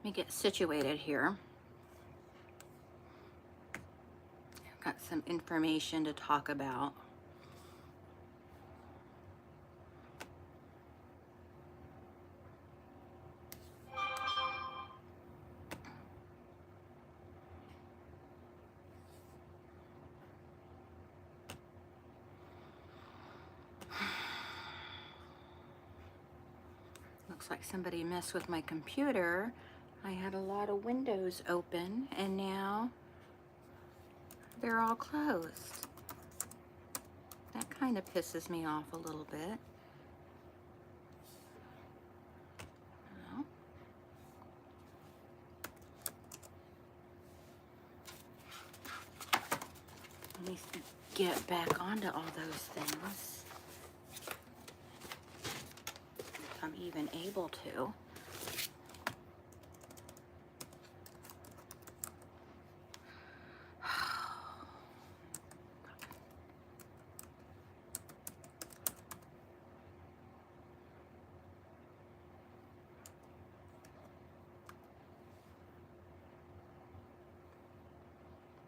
Let me get situated here. I've got some information to talk about. Looks like somebody messed with my computer. I had a lot of windows open and now they're all closed. That kind of pisses me off a little bit. Well, let me get back onto all those things. If I'm even able to.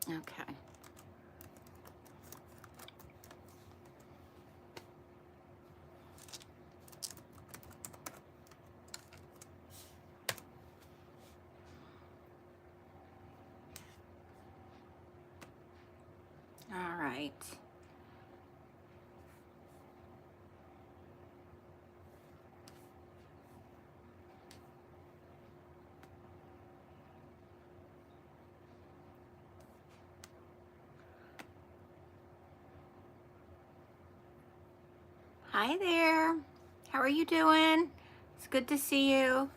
Okay. All right. Hi there. How are you doing? It's good to see you.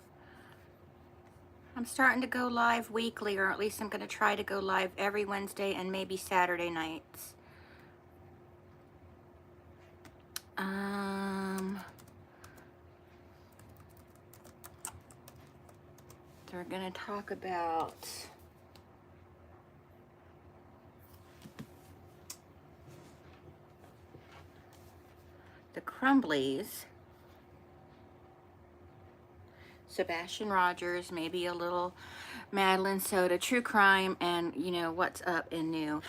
I'm starting to go live weekly, or at least I'm going to try to go live every Wednesday and maybe Saturday nights. They're going to talk about the Crumbleys, Sebastian Rogers, maybe a little Madeline Soda, true crime, and you know what's up and new.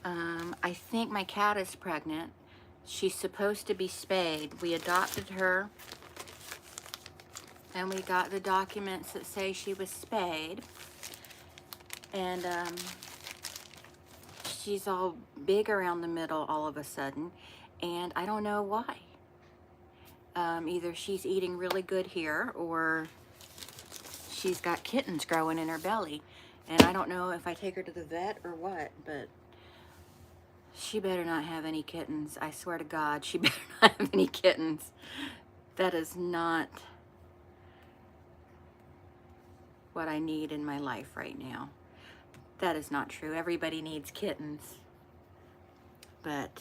I think my cat is pregnant. She's supposed to be spayed. We adopted her, and we got the documents that say she was spayed. And she's all big around the middle all of a sudden, and I don't know why. Either she's eating really good here, or she's got kittens growing in her belly. And I don't know if I take her to the vet or what, but she better not have any kittens. I swear to God, she better not have any kittens. That is not what I need in my life right now. That is not true. Everybody needs kittens. But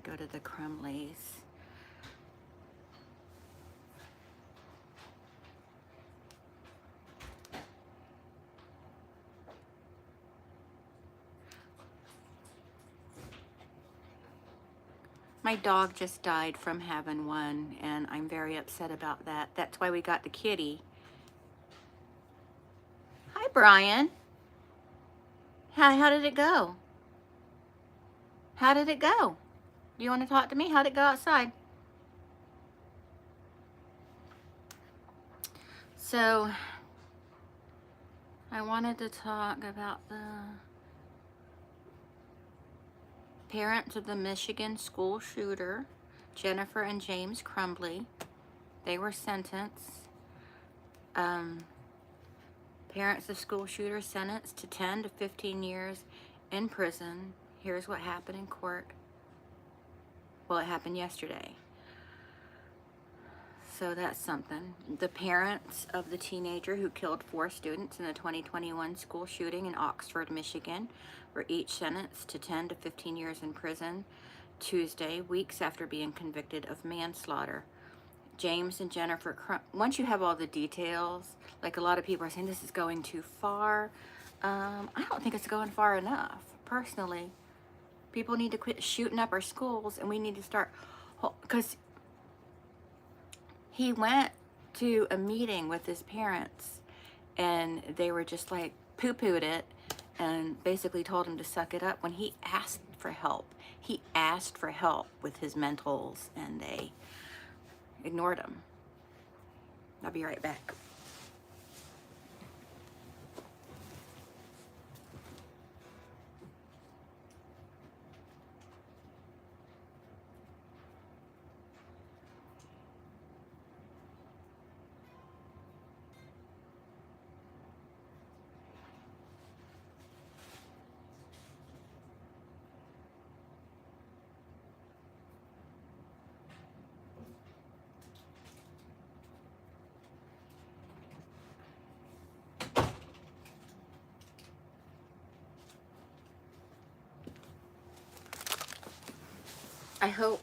go to the Crumbleys. My dog just died from having one, and I'm very upset about that. That's why we got the kitty. Hi, Brian. Hi, how did it go? How did it go? You want to talk to me? How did it go outside? So, I wanted to talk about the parents of the Michigan school shooter, Jennifer and James Crumbley. They were sentenced. Parents of school shooters sentenced to 10 to 15 years in prison. Here's what happened in court. Well, it happened yesterday. So that's something. The parents of the teenager who killed 4 students in the 2021 school shooting in Oxford, Michigan, were each sentenced to 10 to 15 years in prison Tuesday, weeks after being convicted of manslaughter. James and Jennifer, once you have all the details, like a lot of people are saying this is going too far. I don't think it's going far enough, personally. People need to quit shooting up our schools, and we need to start, because He went to a meeting with his parents, and they were just like poo-pooed it and basically told him to suck it up when he asked for help. He asked for help with his mentals, and they ignored him. I'll be right back. I hope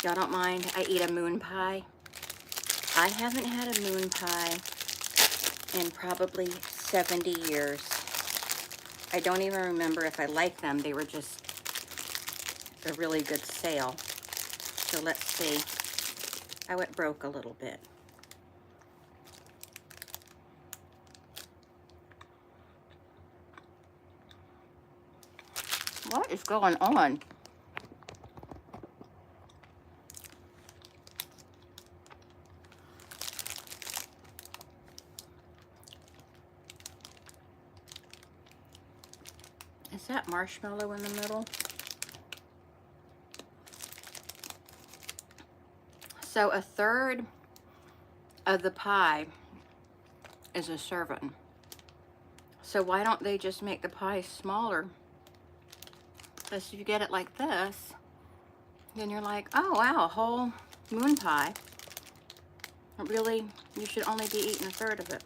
y'all don't mind I eat a moon pie. I haven't had a moon pie in probably 70 years. I don't even remember if I like them. They were just a really good sale. So let's see. I went broke a little bit. What is going on? Is that marshmallow in the middle? So a third of the pie is a serving. So why don't they just make the pie smaller? Because if you get it like this, then you're like, oh wow, a whole moon pie. But really, you should only be eating a third of it.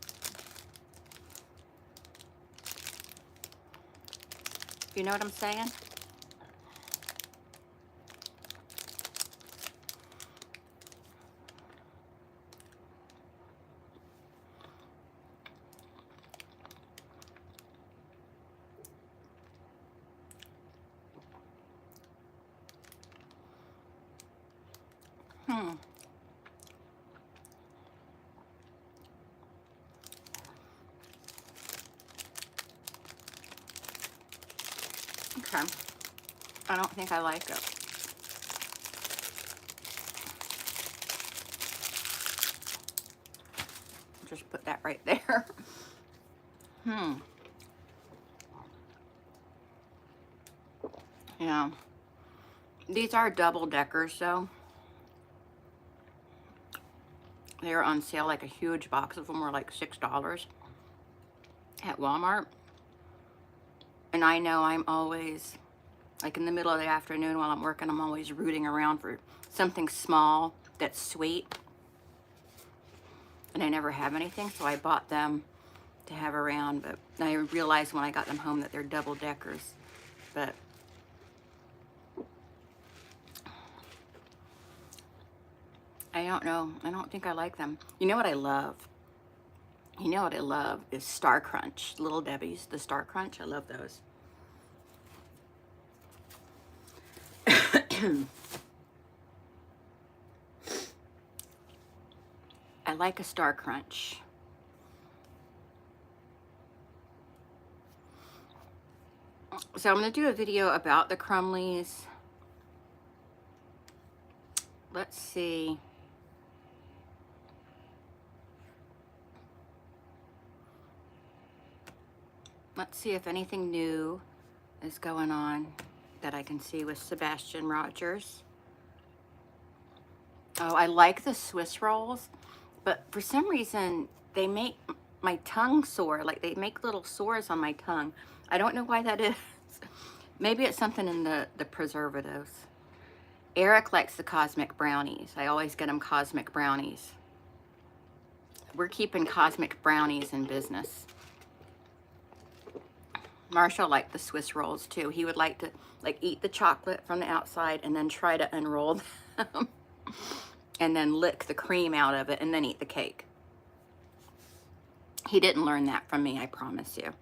You know what I'm saying? Okay. I don't think I like it. Just put that right there. Yeah. These are double deckers though. They were on sale, like a huge box of them were like $6 at Walmart. And I know I'm always, like in the middle of the afternoon while I'm working, I'm always rooting around for something small that's sweet. And I never have anything, so I bought them to have around. But I realized when I got them home that they're double deckers. But I don't know. I don't think I like them. You know what I love? You know what I love is Star Crunch. Little Debbie's, the Star Crunch. I love those. I like a Star Crunch. So I'm going to do a video about the Crumbleys. Let's see. Let's see if anything new is going on that I can see with Sebastian Rogers. Oh, I like the Swiss rolls, but for some reason they make my tongue sore. Like they make little sores on my tongue. I don't know why that is. Maybe it's something in the preservatives. Eric likes the cosmic brownies. I always get him cosmic brownies. We're keeping cosmic brownies in business. Marshall liked the Swiss rolls too. He would like to eat the chocolate from the outside and then try to unroll them and then lick the cream out of it and then eat the cake. He didn't learn that from me, I promise you.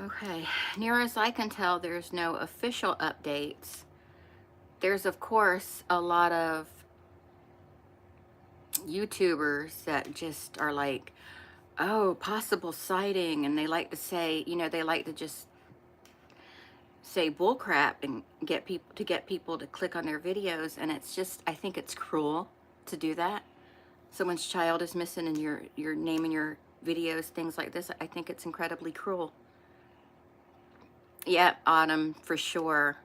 Okay, near as I can tell, there's no official updates. There's, of course, a lot of YouTubers that just are like, oh, possible sighting, and they like to say, you know, they like to just say bullcrap and get people to click on their videos, and it's just, I think it's cruel to do that. Someone's child is missing and you're naming your videos things like this. I think it's incredibly cruel. Yeah, Autumn, for sure.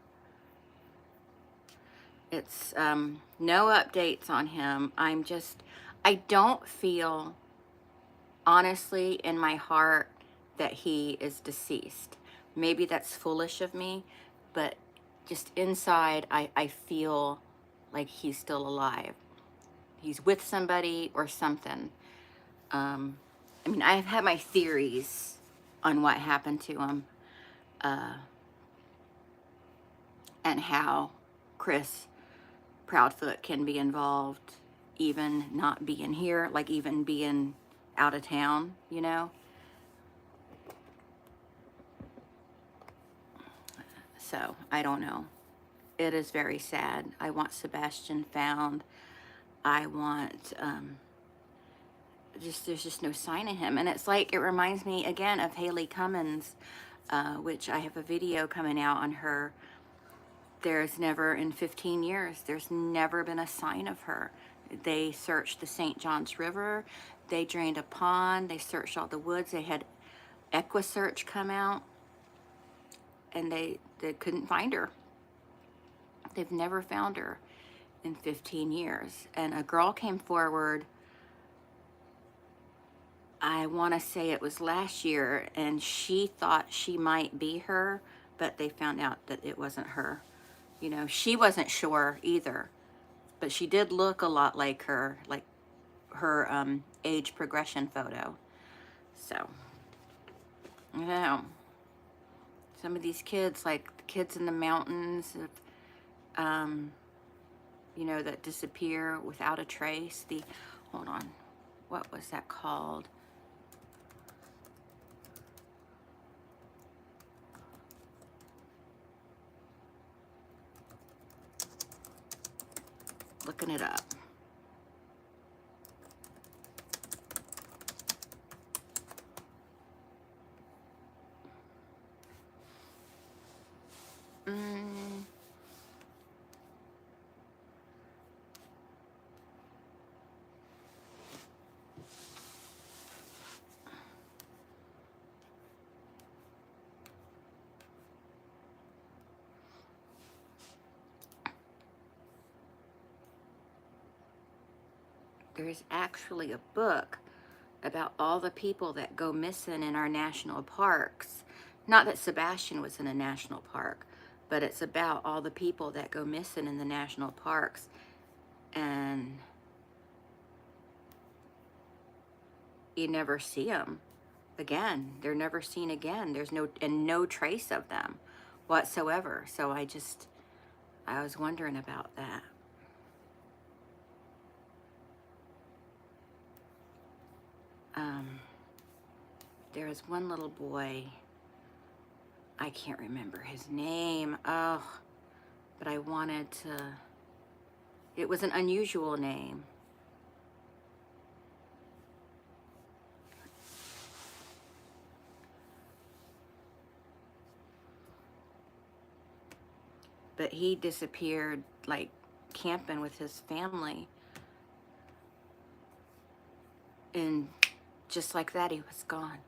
It's no updates on him. I don't feel, honestly, in my heart that he is deceased. Maybe that's foolish of me, but just inside, I feel like he's still alive. He's with somebody or something. I mean, I've had my theories on what happened to him, and how Chris Proudfoot can be involved, even not being here, like even being out of town, you know? So, I don't know. It is very sad. I want Sebastian found. I want, there's just no sign of him. And it's like, it reminds me again of Haley Cummins, which I have a video coming out on her. There's never, in 15 years, there's never been a sign of her. They searched the St. Johns River, they drained a pond, they searched all the woods, they had EquiSearch come out, and they couldn't find her. They've never found her in 15 years. And a girl came forward, I want to say it was last year, and she thought she might be her, but they found out that it wasn't her. You know, she wasn't sure either, but she did look a lot like her age progression photo. So, you know, some of these kids, like the kids in the mountains, you know, that disappear without a trace. Hold on, what was that called? Looking it up. There's actually a book about all the people that go missing in our national parks. Not that Sebastian was in a national park, but it's about all the people that go missing in the national parks. And you never see them again. They're never seen again. There's no trace of them whatsoever. So I was wondering about that. There was one little boy, I can't remember his name, but I wanted to, it was an unusual name. But he disappeared, like, camping with his family. And just like that, he was gone.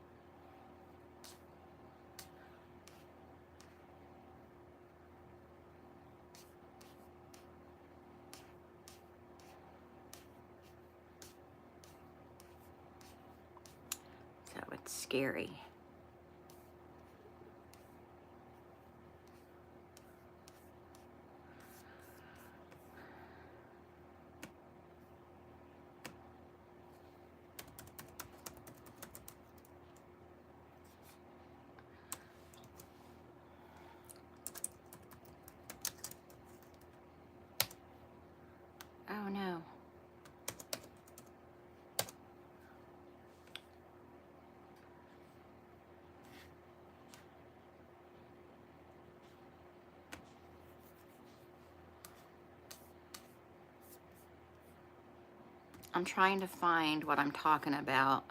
So it's scary. Oh no. I'm trying to find what I'm talking about.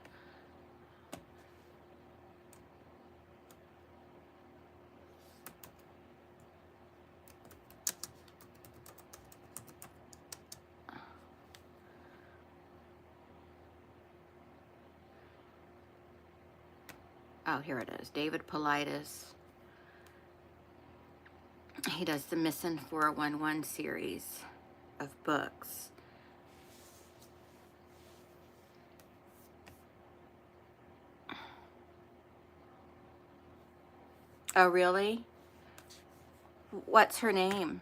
Oh, here it is. David Paulides. He does the Missing 411 series of books. Oh, really? What's her name?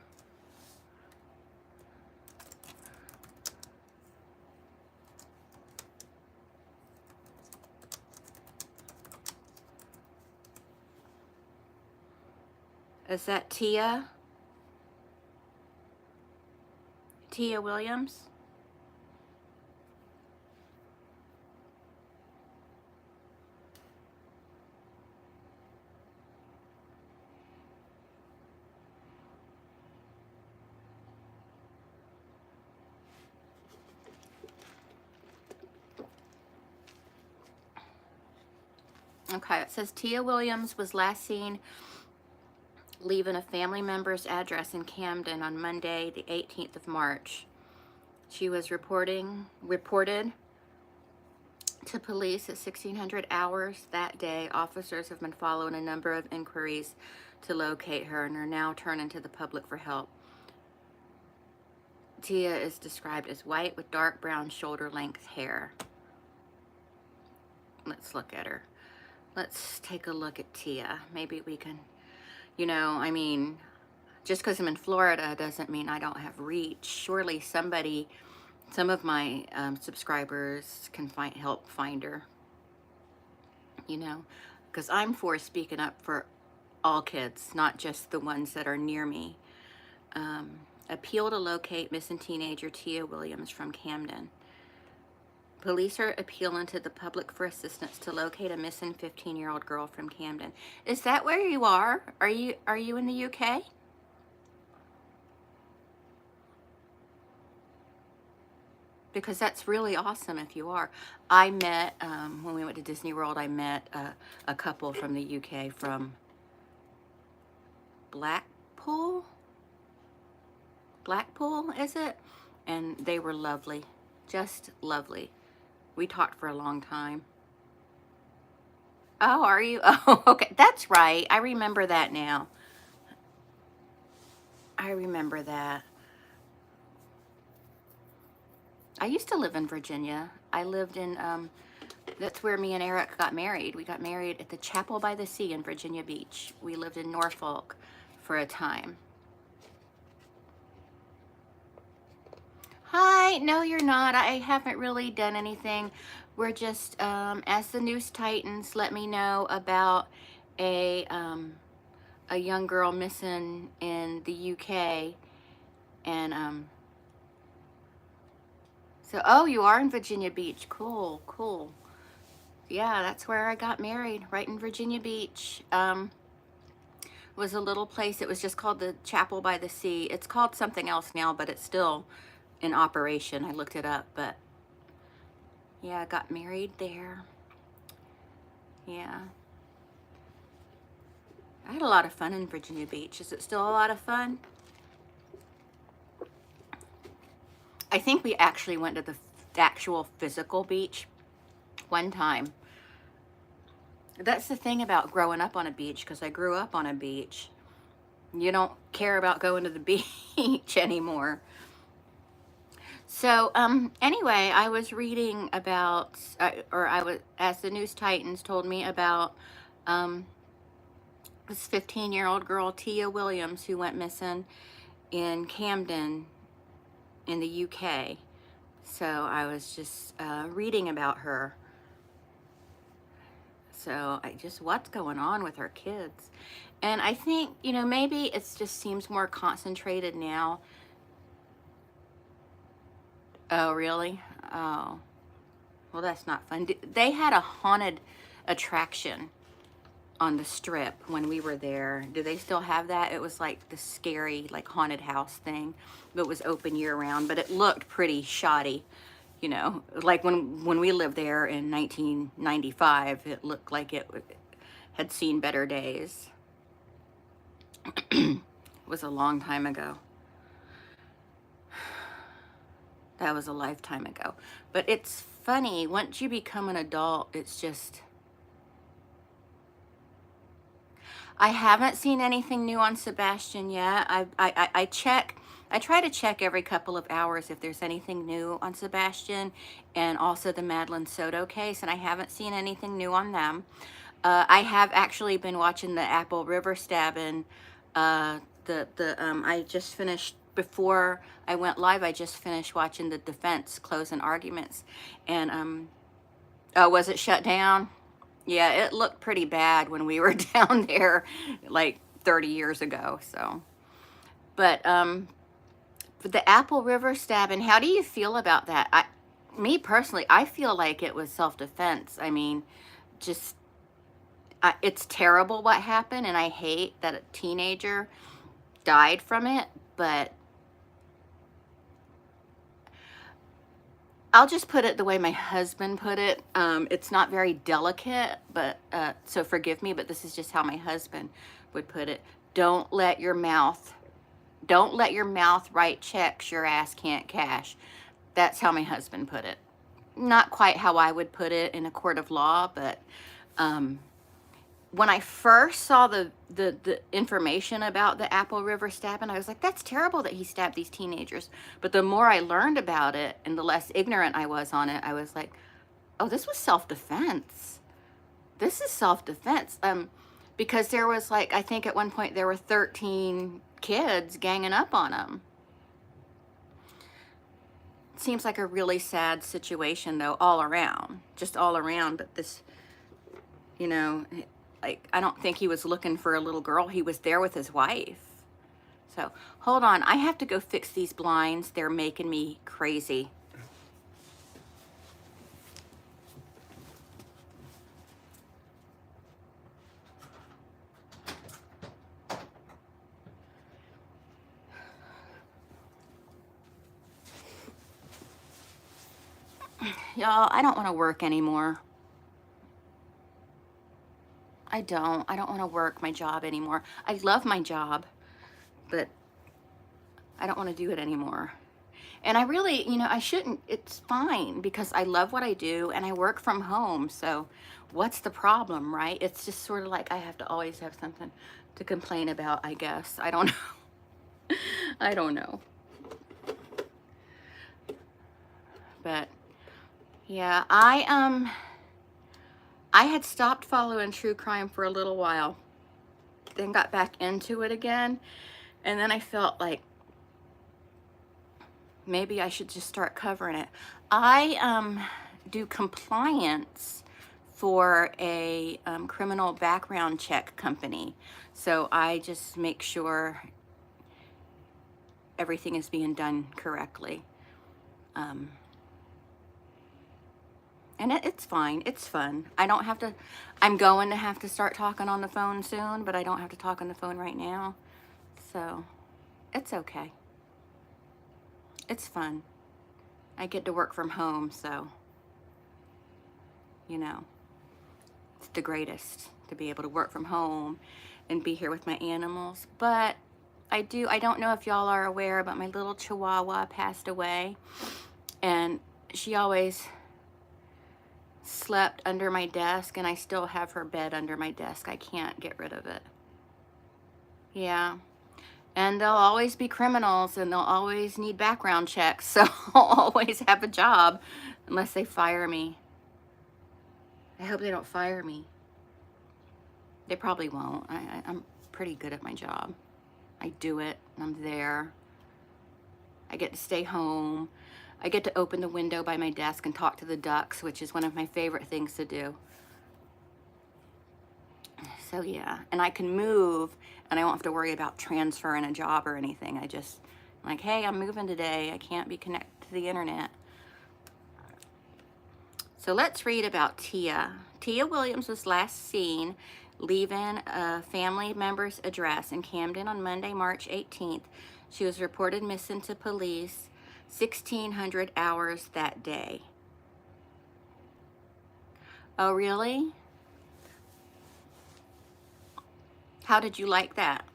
Is that Tia? Tia Williams? Okay, it says Tia Williams was last seen leaving a family member's address in Camden on Monday, the 18th of March. She was reported to police at 1600 hours that day. Officers have been following a number of inquiries to locate her and are now turning to the public for help. Tia is described as white with dark brown shoulder-length hair. Let's look at her. Let's take a look at Tia. Maybe we can, you know, I mean, just because I'm in Florida doesn't mean I don't have reach. Surely somebody, some of my subscribers can help find her, you know, because I'm for speaking up for all kids, not just the ones that are near me. Appeal to locate missing teenager Tia Williams from Camden. Police are appealing to the public for assistance to locate a missing 15-year-old girl from Camden. Is that where you are? Are you in the UK? Because that's really awesome if you are. I met, when we went to Disney World, I met a couple from the UK from Blackpool, is it? And they were lovely, just lovely. We talked for a long time. Oh, are you? Oh, okay. That's right. I remember that now. I remember that. I used to live in Virginia. I lived in, that's where me and Eric got married. We got married at the Chapel by the Sea in Virginia Beach. We lived in Norfolk for a time. Hi, no, you're not. I haven't really done anything. We're just, as the news tightens, let me know about a young girl missing in the UK. And, so, oh, you are in Virginia Beach. Cool, cool. Yeah, that's where I got married, right in Virginia Beach. Was a little place. It was just called the Chapel by the Sea. It's called something else now, but it's still in operation. I looked it up, but yeah, I got married there. Yeah. I had a lot of fun in Virginia Beach. Is it still a lot of fun? I think we actually went to the actual physical beach one time. That's the thing about growing up on a beach, because I grew up on a beach. You don't care about going to the beach anymore. So, anyway, I was reading about, as the news tightens told me about, this 15-year-old girl, Tia Williams, who went missing in Camden in the UK. So I was just reading about her. So what's going on with our kids? And I think, you know, maybe it just seems more concentrated now. Oh, really? Oh, well, that's not fun. They had a haunted attraction on the Strip when we were there. Do they still have that? It was like the scary, like, haunted house thing, but it was open year round, but it looked pretty shoddy, You know, like when we lived there in 1995, it looked like it had seen better days. It was a long time ago. That was a lifetime ago. But it's funny, once you become an adult, it's just... I haven't seen anything new on Sebastian yet. I check, I try to check every couple of hours if there's anything new on Sebastian, and also the Madeline Soto case, and I haven't seen anything new on them. I have actually been watching the Apple River stabbing. I just finished, before I went live, I just finished watching the defense closing arguments, and oh, was it shut down? Yeah, it looked pretty bad when we were down there like 30 years ago. So, but the Apple River stabbing, how do you feel about that? Me personally, I feel like it was self-defense. I mean, just, it's terrible what happened, and I hate that a teenager died from it, but I'll just put it the way my husband put it. It's not very delicate, but so forgive me, but this is just how my husband would put it. Don't let your mouth write checks your ass can't cash. That's how my husband put it. Not quite how I would put it in a court of law, but when I first saw the information about the Apple River stabbing, I was like, that's terrible that he stabbed these teenagers. But the more I learned about it and the less ignorant I was on it, I was like, oh, this was self-defense. This is self-defense. Because there was, like, I think at one point there were 13 kids ganging up on him. Seems like a really sad situation, though, all around. Just all around. But this, you know... Like, I don't think he was looking for a little girl. He was there with his wife. So, hold on. I have to go fix these blinds. They're making me crazy. Y'all, I don't want to work anymore. I don't want to work my job anymore. I love my job, but I don't want to do it anymore. And I really, you know, I shouldn't, it's fine because I love what I do and I work from home. So what's the problem, right? It's just sort of like I have to always have something to complain about, I guess. I don't know. I don't know. But yeah, I had stopped following true crime for a little while, then got back into it again, and then I felt like maybe I should just start covering it. I do compliance for a criminal background check company, so I just make sure everything is being done correctly. And it's fine. It's fun. I don't have to, I'm going to have to start talking on the phone soon, but I don't have to talk on the phone right now. So, it's okay. It's fun. I get to work from home, so, you know, it's the greatest to be able to work from home and be here with my animals. But I don't know if y'all are aware, but my little Chihuahua passed away, and she always slept under my desk, and I still have her bed under my desk. I can't get rid of it. Yeah. And they'll always be criminals, and they'll always need background checks, so I'll always have a job unless they fire me. I hope they don't fire me. They probably won't. I'm pretty good at my job. I do it, and I'm there. I get to stay home. I get to open the window by my desk and talk to the ducks, which is one of my favorite things to do. So yeah, and I can move, and I won't have to worry about transferring a job or anything. I'm like, hey, I'm moving today. I can't be connected to the internet. So let's read about Tia. Tia Williams was last seen leaving a family member's address in Camden on Monday, March 18th. She was reported missing to police 1,600 hours that day. Oh, really? How did you like that?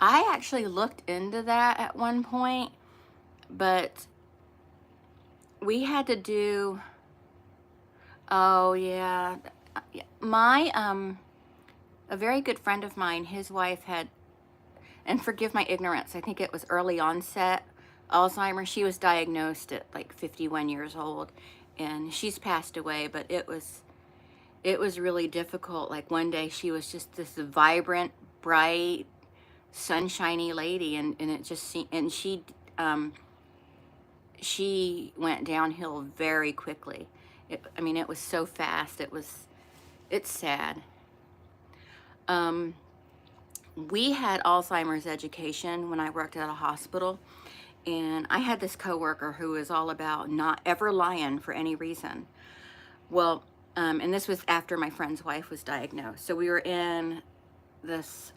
I actually looked into that at one point, but we had to do, oh yeah, my, a very good friend of mine, his wife had, and forgive my ignorance, I think it was early onset Alzheimer's. She was diagnosed at like 51 years old, and she's passed away, but it was really difficult. Like one day she was just this vibrant, bright, sunshiny lady, and it just seemed, and she went downhill very quickly. I mean, it was so fast. It's sad. We had Alzheimer's education when I worked at a hospital, and I had this coworker who was all about not ever lying for any reason. Well, and this was after my friend's wife was diagnosed. So we were in this,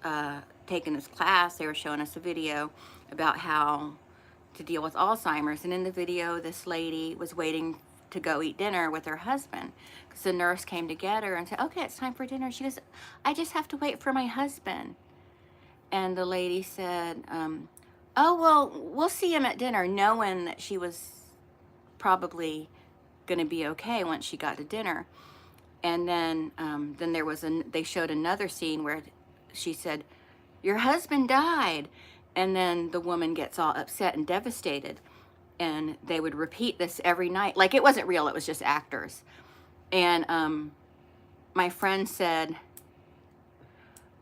taking this class. They were showing us a video about how to deal with Alzheimer's. And in the video, this lady was waiting to go eat dinner with her husband, because the nurse came to get her and said, okay, it's time for dinner. She goes, I just have to wait for my husband. And the lady said, oh, well, we'll see him at dinner, knowing that she was probably going to be okay once she got to dinner. And then they showed another scene where she said, your husband died. And then the woman gets all upset and devastated. And they would repeat this every night. Like it wasn't real, it was just actors. And my friend said,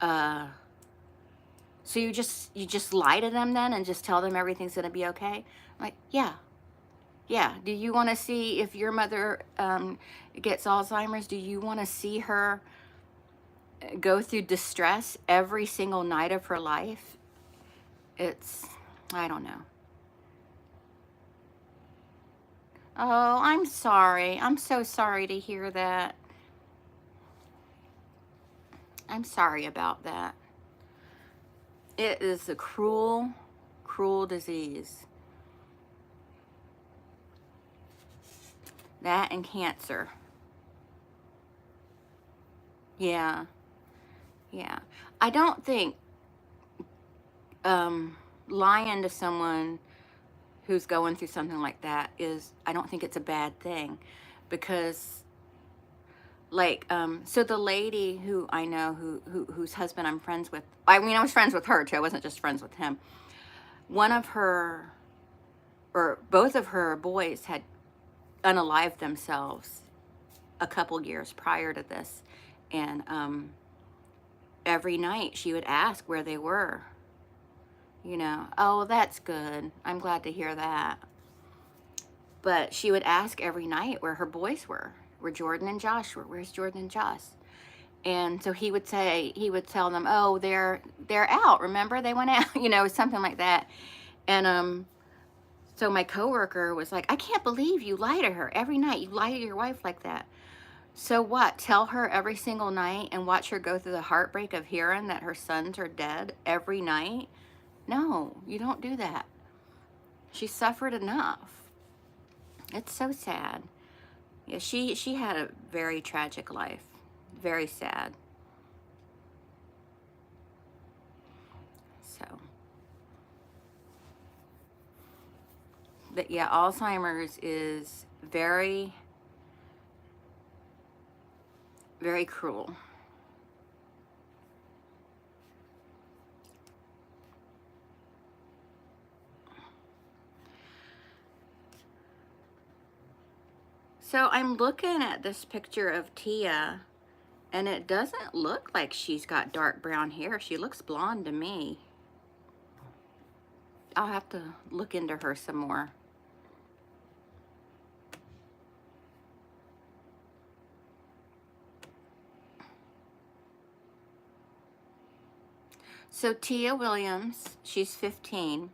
so you just lie to them then and just tell them everything's gonna be okay? I'm like, yeah. Do you want to see if your mother gets Alzheimer's? Do you want to see her go through distress every single night of her life? I don't know. Oh, I'm sorry. I'm so sorry to hear that. I'm sorry about that. It is a cruel, cruel disease. That and cancer. Yeah. I don't think lying to someone who's going through something like that I don't think it's a bad thing, because like, so the lady who I know whose husband I'm friends with, I mean, I was friends with her too, I wasn't just friends with him. One of her, or both of her boys had unalived themselves a couple years prior to this, and every night she would ask where they were. Oh, that's good. I'm glad to hear that. But she would ask every night where her boys were. Where Jordan and Josh were. Where's Jordan and Josh? And so he would tell them, oh, they're out. Remember, they went out. Something like that. And so my coworker was like, I can't believe you lie to her every night. You lie to your wife like that. So what? Tell her every single night and watch her go through the heartbreak of hearing that her sons are dead every night? No, you don't do that. She suffered enough. It's so sad. Yeah, she had a very tragic life. Very sad. So, but yeah, Alzheimer's is very, very cruel. So I'm looking at this picture of Tia, and it doesn't look like she's got dark brown hair. She looks blonde to me. I'll have to look into her some more. So Tia Williams, she's 15.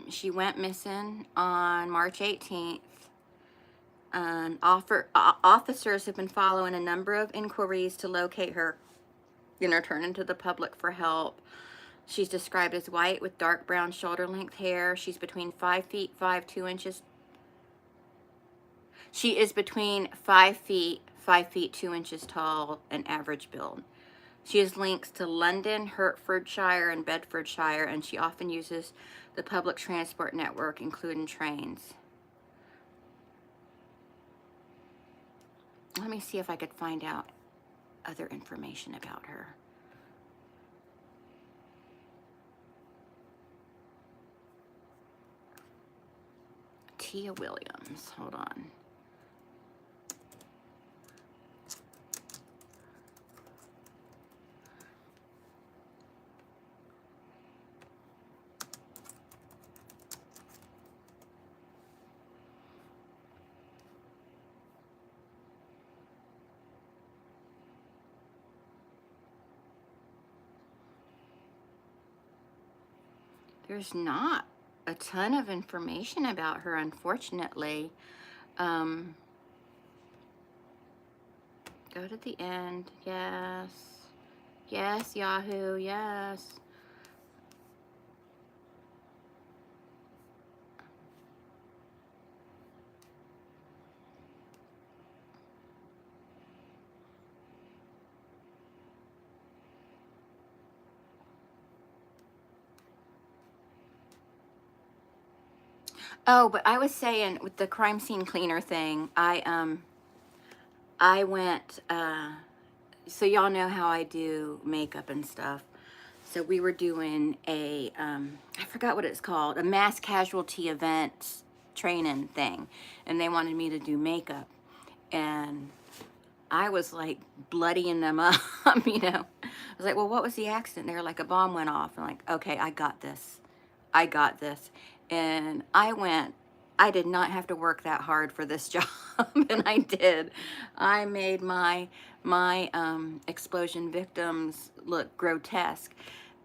She went missing on March 18th. Officers have been following a number of inquiries to locate her and are turning to the public for help. She's described as white with dark brown shoulder-length hair. She's between 5 feet 2 inches. She is between 5 feet 2 inches tall and average build. She has links to London, Hertfordshire, and Bedfordshire, and she often uses the public transport network, including trains. Let me see if I could find out other information about her. Tia Williams, hold on. There's not a ton of information about her, unfortunately. Go to the end. Yes. Yes, Yahoo. Yes. Oh, but I was saying with the crime scene cleaner thing, I went, so y'all know how I do makeup and stuff. So we were doing a, I forgot what it's called, a mass casualty event training thing. And they wanted me to do makeup. And I was like bloodying them up, you know. I was like, well, what was the accident? They were like, a bomb went off. I'm like, okay, I got this. I got this. And I did not have to work that hard for this job, and I did. I made my explosion victims look grotesque,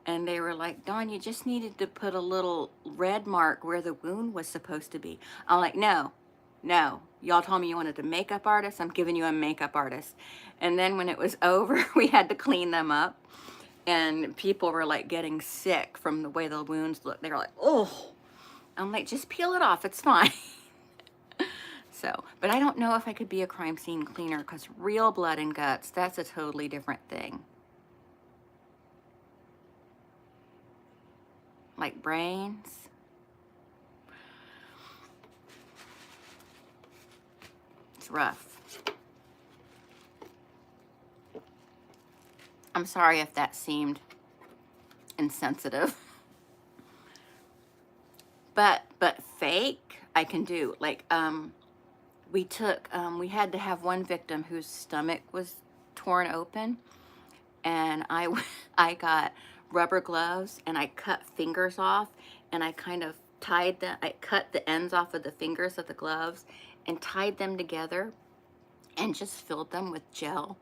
and they were like, Dawn, you just needed to put a little red mark where the wound was supposed to be. I'm like, no, y'all told me you wanted a makeup artist. I'm giving you a makeup artist. And then when it was over, we had to clean them up, and people were like getting sick from the way the wounds looked. They were like, oh. I'm like, just peel it off, it's fine. So, but I don't know if I could be a crime scene cleaner, because real blood and guts, that's a totally different thing. Like brains. It's rough. I'm sorry if that seemed insensitive. But fake, I can do. Like, we had to have one victim whose stomach was torn open, and I got rubber gloves, and I cut fingers off, and I kind of I cut the ends off of the fingers of the gloves and tied them together and just filled them with gel.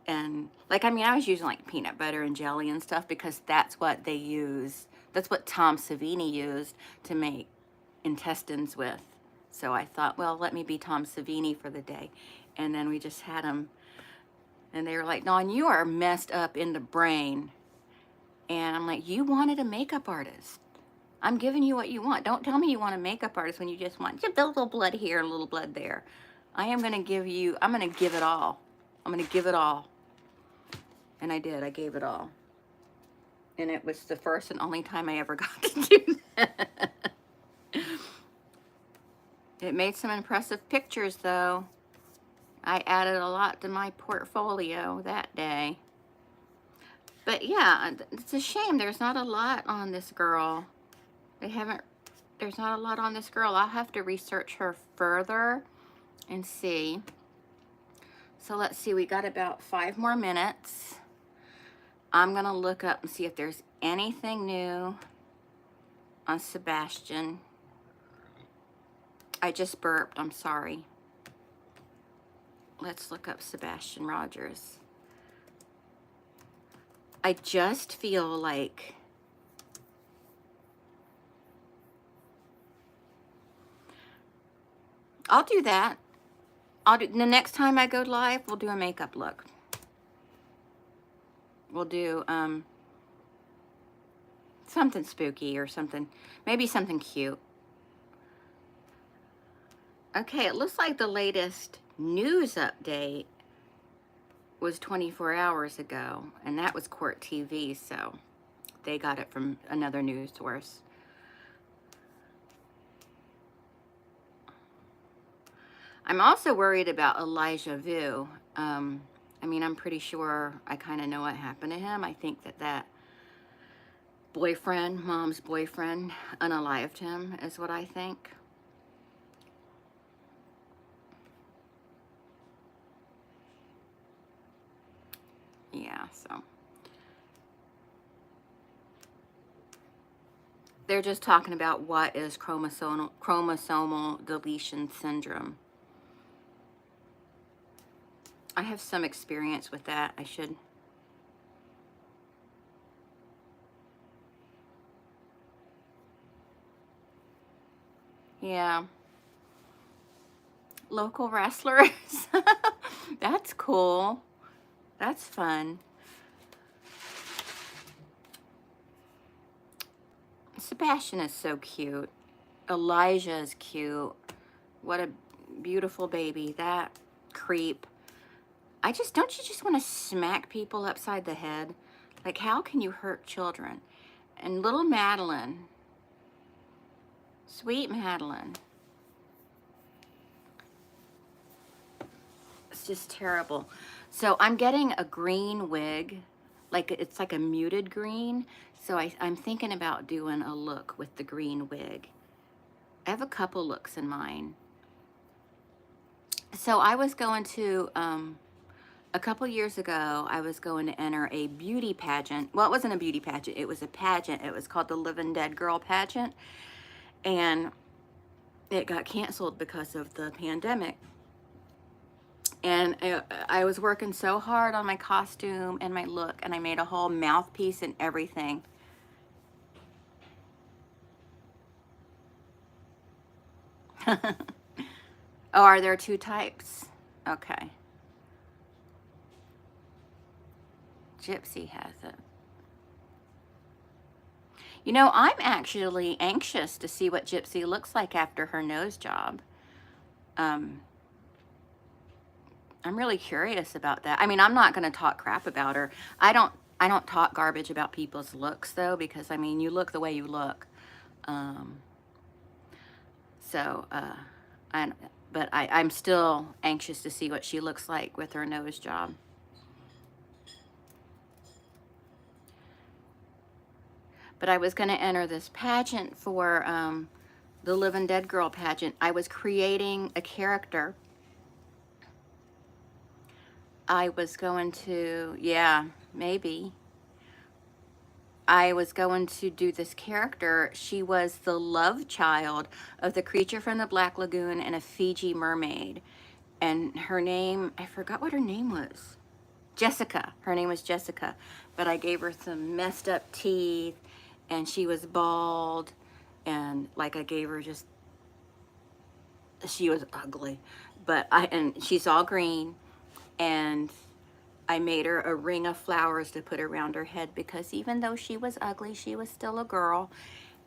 And like, I mean, I was using like peanut butter and jelly and stuff, because that's what they use. That's what Tom Savini used to make intestines with. So I thought, well, let me be Tom Savini for the day. And then we just had them, and they were like, Dawn, you are messed up in the brain. And I'm like, you wanted a makeup artist. I'm giving you what you want. Don't tell me you want a makeup artist when you just want just a little blood here, a little blood there. I'm going to give it all. I'm going to give it all. And I did. I gave it all. And it was the first and only time I ever got to do that. It made some impressive pictures, though. I added a lot to my portfolio that day. But yeah, it's a shame there's not a lot on this girl. There's not a lot on this girl. I'll have to research her further and see. So let's see, we got about 5 more minutes. I'm going to look up and see if there's anything new on Sebastian. I just burped, I'm sorry. Let's look up Sebastian Rogers. I just feel like I'll do that. I'll do the next time I go live, we'll do a makeup look. We'll do something spooky or something, maybe something cute. Okay, it looks like the latest news update was 24 hours ago, and that was Court TV, so they got it from another news source. I'm also worried about Elijah Vu. I mean, I'm pretty sure I kind of know what happened to him. I think that boyfriend, mom's boyfriend, unalived him, is what I think. Yeah, so they're just talking about what is chromosomal deletion syndrome. I have some experience with that. I should. Yeah. Local wrestlers. That's cool. That's fun. Sebastian is so cute. Elijah is cute. What a beautiful baby. That creep. Don't you just want to smack people upside the head? Like, how can you hurt children? And little Madeline. Sweet Madeline. It's just terrible. So I'm getting a green wig. It's like a muted green. So I'm thinking about doing a look with the green wig. I have a couple looks in mind. So I was going to, a couple years ago, I was going to enter a beauty pageant. Well, it wasn't a beauty pageant. It was a pageant. It was called the Living Dead Girl Pageant. And it got canceled because of the pandemic. And I was working so hard on my costume and my look, and I made a whole mouthpiece and everything. Oh, are there two types? Okay. Gypsy has it. You know, I'm actually anxious to see what Gypsy looks like after her nose job. I'm really curious about that. I mean, I'm not going to talk crap about her. I don't talk garbage about people's looks, though, because, I mean, you look the way you look. But I'm still anxious to see what she looks like with her nose job. But I was going to enter this pageant for the Living Dead Girl pageant. I was creating a character. I was going to, yeah, maybe. I was going to do this character. She was the love child of the creature from the Black Lagoon and a Fiji mermaid. And her name, I forgot what her name was. Jessica. Her name was Jessica. But I gave her some messed up teeth, and she was bald, and like I gave her just, she was ugly. And she's all green, and I made her a ring of flowers to put around her head, because even though she was ugly, she was still a girl.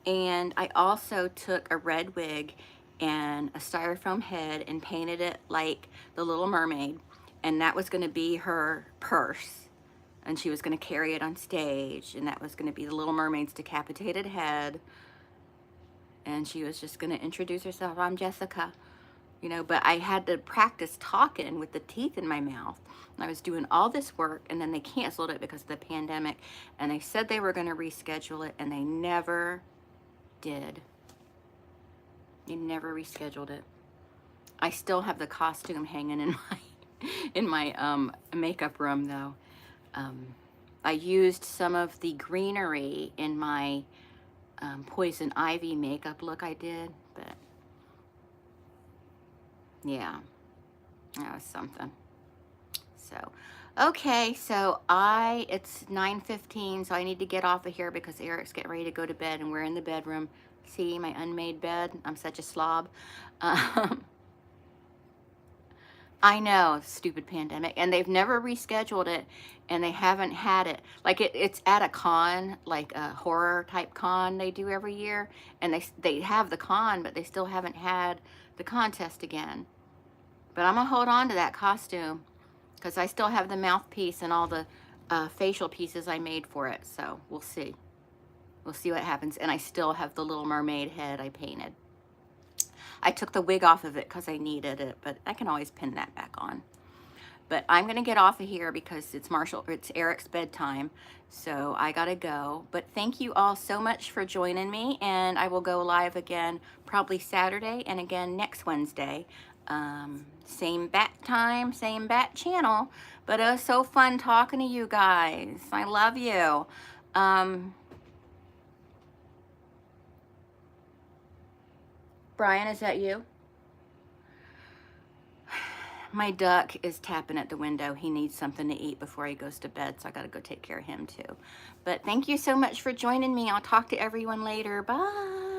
And I also took a red wig and a styrofoam head and painted it like the Little Mermaid, and that was going to be her purse, and she was going to carry it on stage, and that was going to be the Little Mermaid's decapitated head, and she was just going to introduce herself. I'm Jessica. You know, but I had to practice talking with the teeth in my mouth. I was doing all this work, and then they canceled it because of the pandemic, and they said they were going to reschedule it, and they never did. They never rescheduled it. I still have the costume hanging in my makeup room, though. I used some of the greenery in my poison ivy makeup look I did, but yeah, that was something. So, okay, so it's 9:15, so I need to get off of here because Eric's getting ready to go to bed, and we're in the bedroom. See my unmade bed? I'm such a slob. I know, stupid pandemic, and they've never rescheduled it, and they haven't had it. Like it's at a con, like a horror type con they do every year, and they have the con, but they still haven't had the contest again. But I'm gonna hold on to that costume because I still have the mouthpiece and all the facial pieces I made for it. So we'll see. We'll see what happens. And I still have the Little Mermaid head I painted. I took the wig off of it because I needed it, but I can always pin that back on. But I'm going to get off of here because it's Eric's bedtime, so I got to go. But thank you all so much for joining me, and I will go live again probably Saturday and again next Wednesday. Same bat time, same bat channel, but it was so fun talking to you guys. I love you. Brian, is that you? My duck is tapping at the window. He needs something to eat before he goes to bed, so I got to go take care of him too. But thank you so much for joining me. I'll talk to everyone later. Bye.